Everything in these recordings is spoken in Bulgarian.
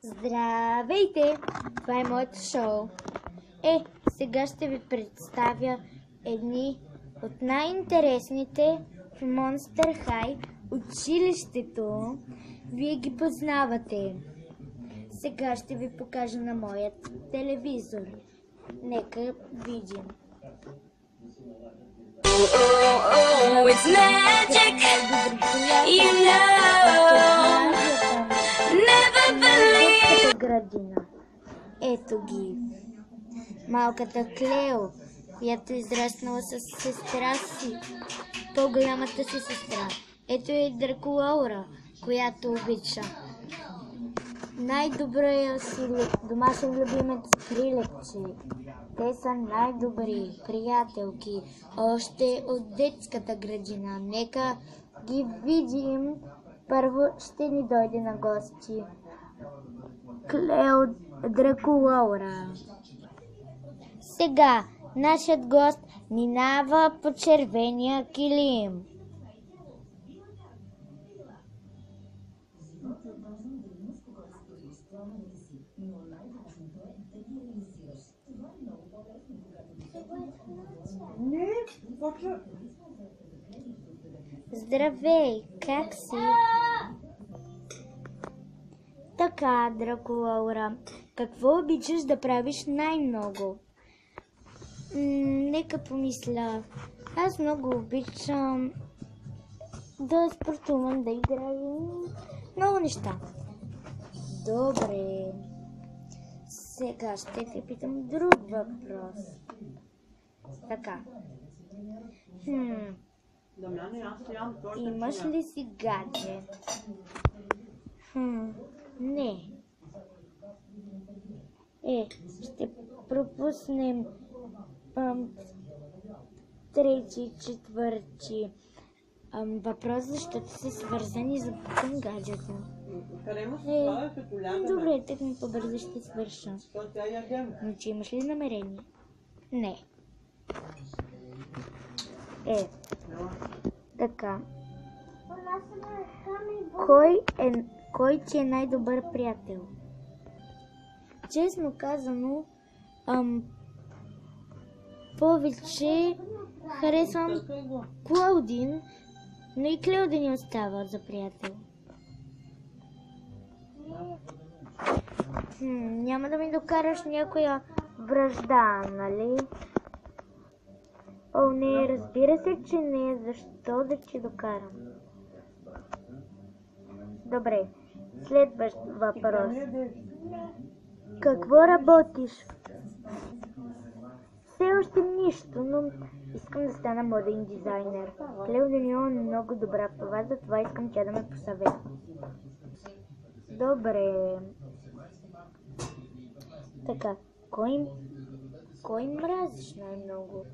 Здравейте! Това е моето шоу. Сега ще ви представя едни от най-интересните в Monster High училището. Вие ги познавате. Сега ще ви покажа на моят телевизор. Нека видим. It's magic, you know, never believe. Градина. Ето ги. Малката Клео, която е израснала с сестра си, по-голямата си сестра. Ето е Дракулаура, която обича. Най-добрият си домашен любимец Крилекче. Те са най-добри приятелки, още от детската градина. Нека ги видим. Първо ще ни дойде на гости Клео Дракулаура. Сега нашият гост минава по червения килим. Здравей, как си? Така, Дракулаура, какво обичаш да правиш най-много? Нека помисля. Аз много обичам да спортувам, да играя много неща. Добре. Сега ще те питам друг въпрос. Така. Имаш ли си гаджет? Не. Ще пропуснем трети и четвърти въпрос, защото са свързани за към гаджета. Добре, так ми по-бързо ще свърша. Но че имаш ли намерение? Не. Така. Кой ти е най-добър приятел? Честно казано, повече харесвам Клаудин, но и Клео да ни остава за приятел. Няма да ми докараш някоя вражда, нали? Не, разбира се, че не. Защо да ти докарам? Добре, следващ въпрос. Какво работиш? Все още нищо, но искам да стана моден дизайнер. Клео Даниел е много добра в това, затова искам тя да ме посъветва. Добре. Така, кой мразиш най-много?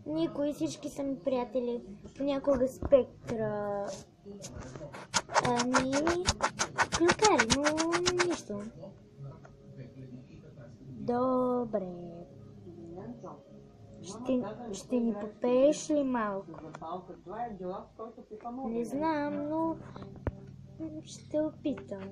Никой, всички са ми приятели. Понякога Спектра. Клюкари, но нищо. Добре. Ще ни попееш ли малко? Не знам, но ще опитам.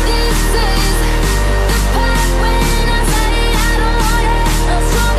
This is the part when I say I don't want it.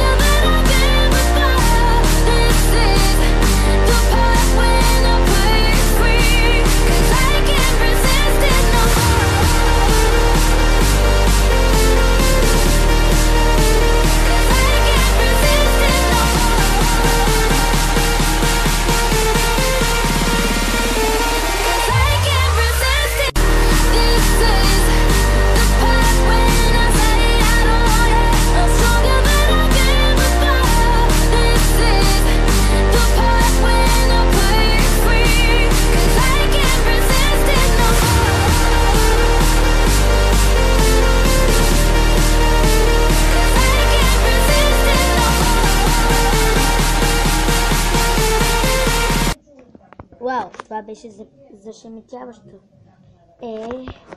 това беше зашеметяващо.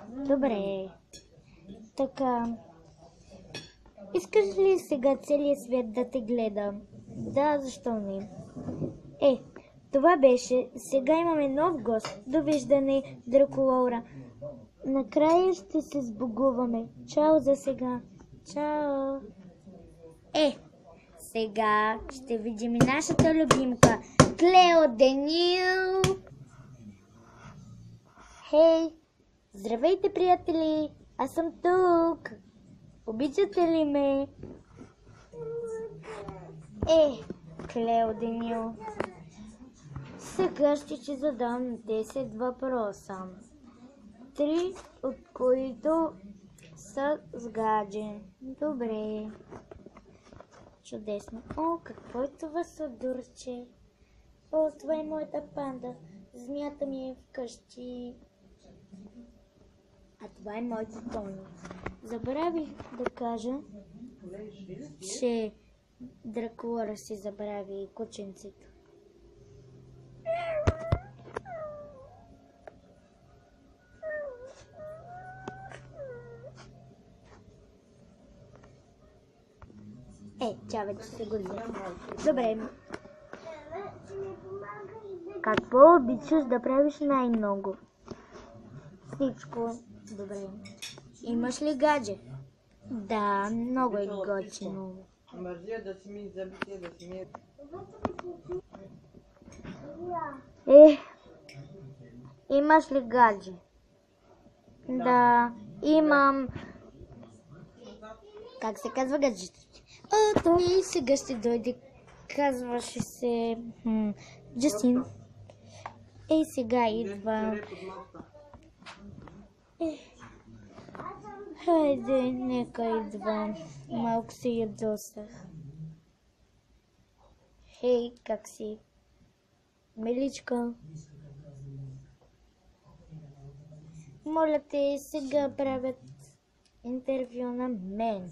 Добре. Така. Искаш ли сега целият свят да те гледа? Да, защо не? Това беше. Сега имаме нов гост. Довиждане, Дракулаура. Накрая ще се сбогуваме. Чао за сега. Чао. Сега ще видим и нашата любимка Клео Денил. Хей! Здравейте, приятели! Аз съм тук! Обичате ли ме? Клео Денил. Сега ще задам 10 въпроса. 3 от които са с гадже. Добре. Чудесно. Какво е това сладурче? Това е моята панда. Змията ми е вкъщи. А това е моята Тони. Забравих да кажа, че Дракулаура си забрави кученцето. Тя вече се го взе. Добре. Какво обичаш да правиш най-много? Всичко. Добре. Имаш ли гадже? Да, много е готино. Имаш ли гадже? Да, имам. Как се казва гаджето? Той сега ще дойде. Казваше се Джастин. Сега идва. Хайде, нека идва. Малко се ядосах. Хей, как си? Миличка. Моля те, сега правят интервю на мен.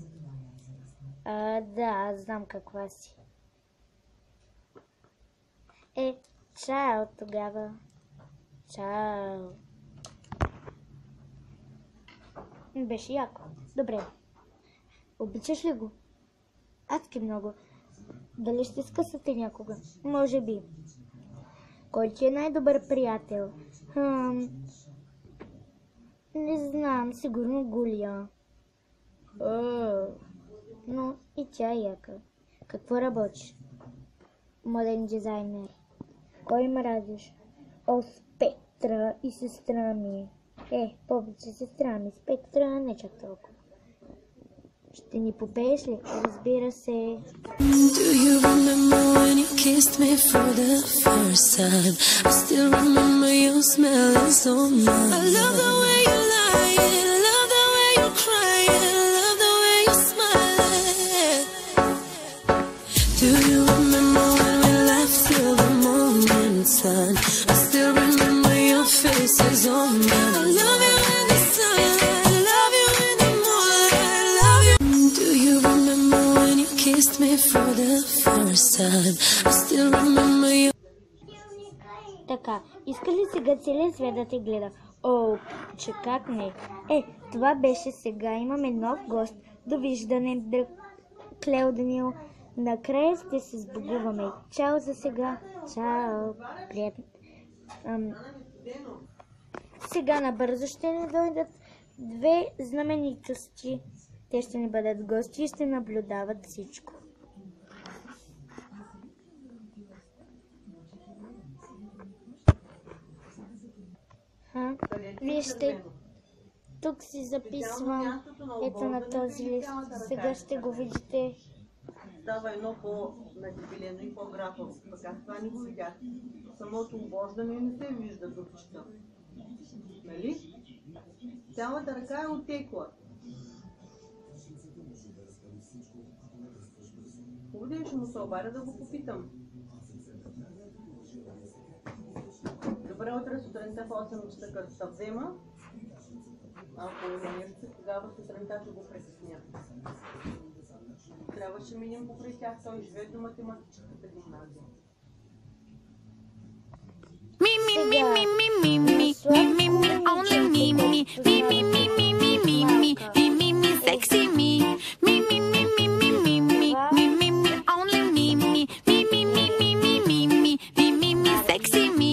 Да, знам каква си. Чао тогава. Чао. Беше яко. Добре. Обичаш ли го? Адски много. Дали ще скъсате някога? Може би. Кой ти е най-добър приятел? Не знам, сигурно Гулия. Но и тя е яка. Какво работиш? Моден дизайнер. Кой мразиш? Спектра и сестра ми. Повече сестра ми. Спектра не чак толкова. Ще ни попееш ли? Разбира се. Do you remember when you kissed me for the first time? I still remember your smell is so nice. I love the way you lie, I love the way you cry, I love the way you smile. Do you remember when we laughed till the morning sun? I still remember your face is on me. I love you in the sun, I love you in the morning, I love you. Do you remember when you kissed me for the first time? I still remember you. Така, иска ли сега целият свят да те гледа? Че как не? Това беше сега. Имаме нов гост. Довиждане, Клео Денил. Накрая ще се сбогуваме. Чао за сега. Чао. Приятно. Сега набързо ще ни дойдат 2 знаменитости. Те ще ни бъдат гости и ще наблюдават всичко. Вижте, тук си записвам. Ето на този лист. Сега ще го видите. Става едно по-надебелено и по-графово. Така това не го видях. Самото обождане не се вижда докато. Нали? Цялата ръка е отекла. Хубаво, ще му се обаря да го попитам. Добре утре, сутринта в 8 часа, като се взема. Ако не нещо, тогава сутринта ще го притесня. Трябваше минем покрай тях, той живее до математическата гимназия. me, only me, sexy me, only me, sexy me.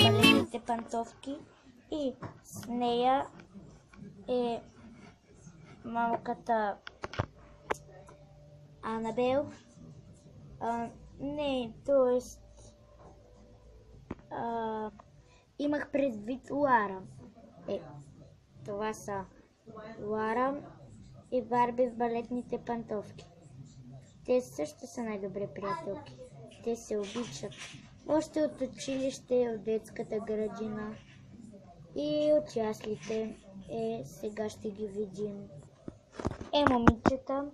Балетните пантовки и с нея е малката Анабел. Не, т.е. имах предвид Лара. Това са Лара и Барби в балетните пантовки. Те също са най-добри приятелки. Те се обичат. Още от училище, от детската градина и от яслите. Сега ще ги видим. Момичета,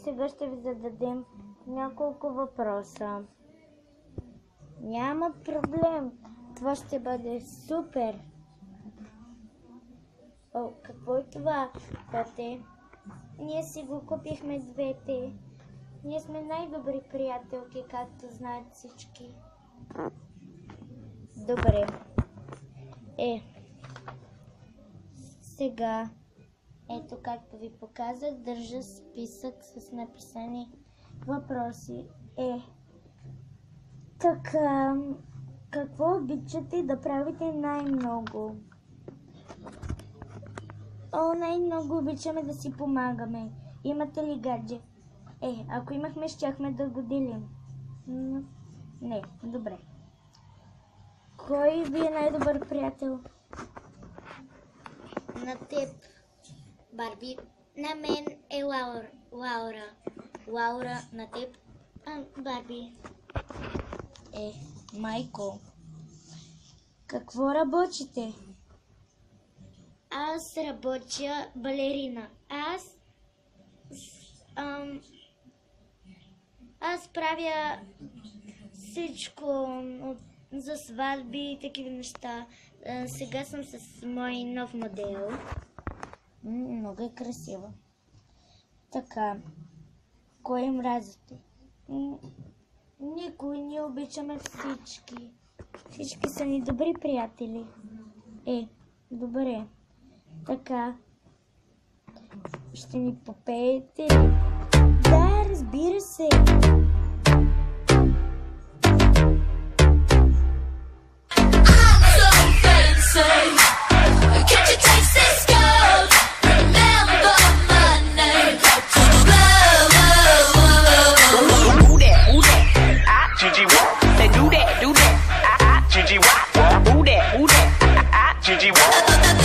сега ще ви зададем няколко въпроса. Няма проблем. Това ще бъде супер. Какво е това, тате? Ние си го купихме двете. Ние сме най-добри приятелки, както знаят всички. Добре. Сега, ето както ви показах, държа списък с написани въпроси. Така, какво обичате да правите най-много? Най-много обичаме да си помагаме. Имате ли гадже? Ако имахме, щяхме да го делим. Не, добре. Кой ви е най-добър приятел? На теб, Барби. На мен е Лаура. Лаура, на теб, Барби. Майко. Какво работите? Аз работя балерина. Аз правя всичко за сватби и такива неща. Сега съм с мой нов модел. Много е красива. Така. Кой мразите? Никой, ние обичаме всички. Всички са ни добри приятели. Добре. Така. Ще ни попеете ли? Да, разбира се. Gigi, what? Who that? Gigi, what?